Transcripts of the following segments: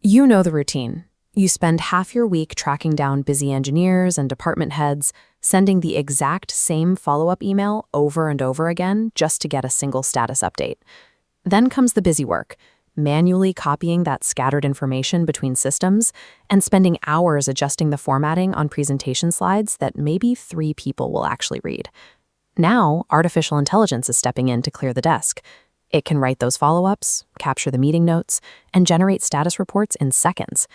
You know the routine. You spend half your week tracking down busy engineers and department heads, sending the exact same follow-up email over and over again just to get a single status update. Then comes the busy work, manually copying that scattered information between systems and spending hours adjusting the formatting on presentation slides that maybe 3 people will actually read. Now, artificial intelligence is stepping in to clear the desk. It can write those follow-ups, capture the meeting notes, and generate status reports in seconds.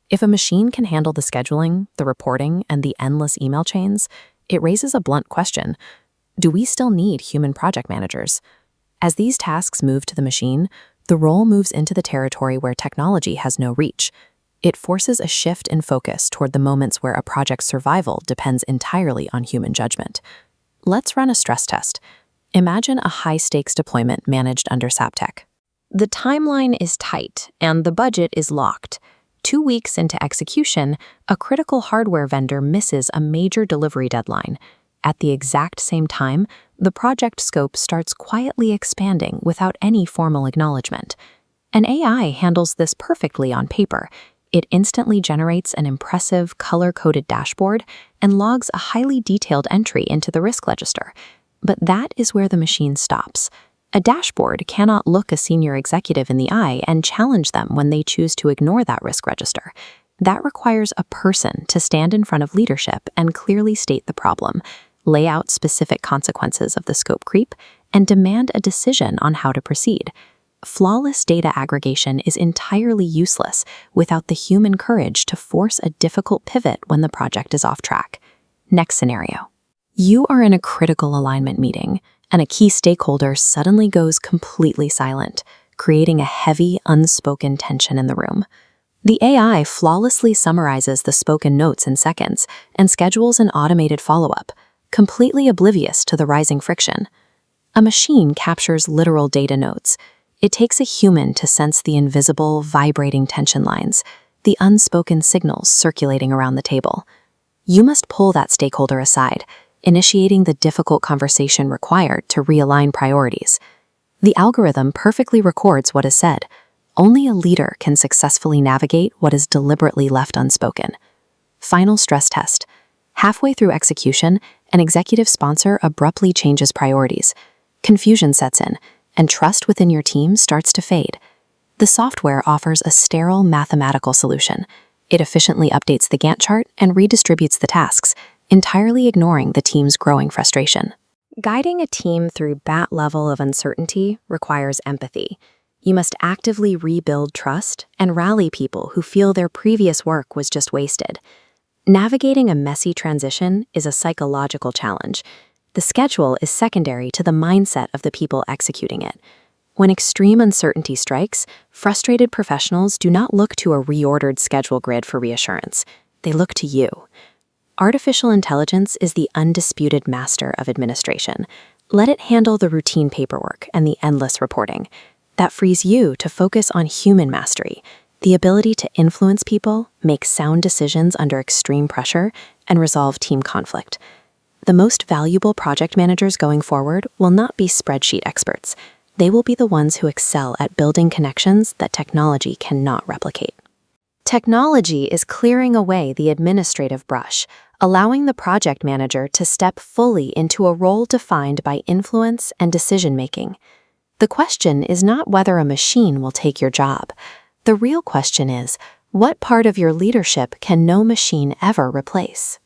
If a machine can handle the scheduling, the reporting, and the endless email chains, it raises a blunt question. Do we still need human project managers? As these tasks move to the machine, the role moves into the territory where technology has no reach. It forces a shift in focus toward the moments where a project's survival depends entirely on human judgment. Let's run a stress test. Imagine a high-stakes deployment managed under Sabtech. The timeline is tight, and the budget is locked. 2 weeks into execution, a critical hardware vendor misses a major delivery deadline. At the exact same time, the project scope starts quietly expanding without any formal acknowledgement. An AI handles this perfectly on paper. It instantly generates an impressive, color-coded dashboard and logs a highly detailed entry into the risk register. But that is where the machine stops. A dashboard cannot look a senior executive in the eye and challenge them when they choose to ignore that risk register. That requires a person to stand in front of leadership and clearly state the problem, lay out specific consequences of the scope creep, and demand a decision on how to proceed. Flawless data aggregation is entirely useless without the human courage to force a difficult pivot when the project is off track. Next scenario. You are in a critical alignment meeting, and a key stakeholder suddenly goes completely silent, creating a heavy, unspoken tension in the room. The AI flawlessly summarizes the spoken notes in seconds and schedules an automated follow-up, completely oblivious to the rising friction. A machine captures literal data notes. It takes a human to sense the invisible, vibrating tension lines, the unspoken signals circulating around the table. You must pull that stakeholder aside, initiating the difficult conversation required to realign priorities. The algorithm perfectly records what is said. Only a leader can successfully navigate what is deliberately left unspoken. Final stress test. Halfway through execution, an executive sponsor abruptly changes priorities. Confusion sets in, and trust within your team starts to fade. The software offers a sterile mathematical solution. It efficiently updates the Gantt chart and redistributes the tasks, entirely ignoring the team's growing frustration. Guiding a team through that level of uncertainty requires empathy. You must actively rebuild trust and rally people who feel their previous work was just wasted. Navigating a messy transition is a psychological challenge. The schedule is secondary to the mindset of the people executing it. When extreme uncertainty strikes, frustrated professionals do not look to a reordered schedule grid for reassurance. They look to you. Artificial intelligence is the undisputed master of administration. Let it handle the routine paperwork and the endless reporting. That frees you to focus on human mastery, the ability to influence people, make sound decisions under extreme pressure, and resolve team conflict. The most valuable project managers going forward will not be spreadsheet experts. They will be the ones who excel at building connections that technology cannot replicate. Technology is clearing away the administrative brush, allowing the project manager to step fully into a role defined by influence and decision-making. The question is not whether a machine will take your job. The real question is, what part of your leadership can no machine ever replace?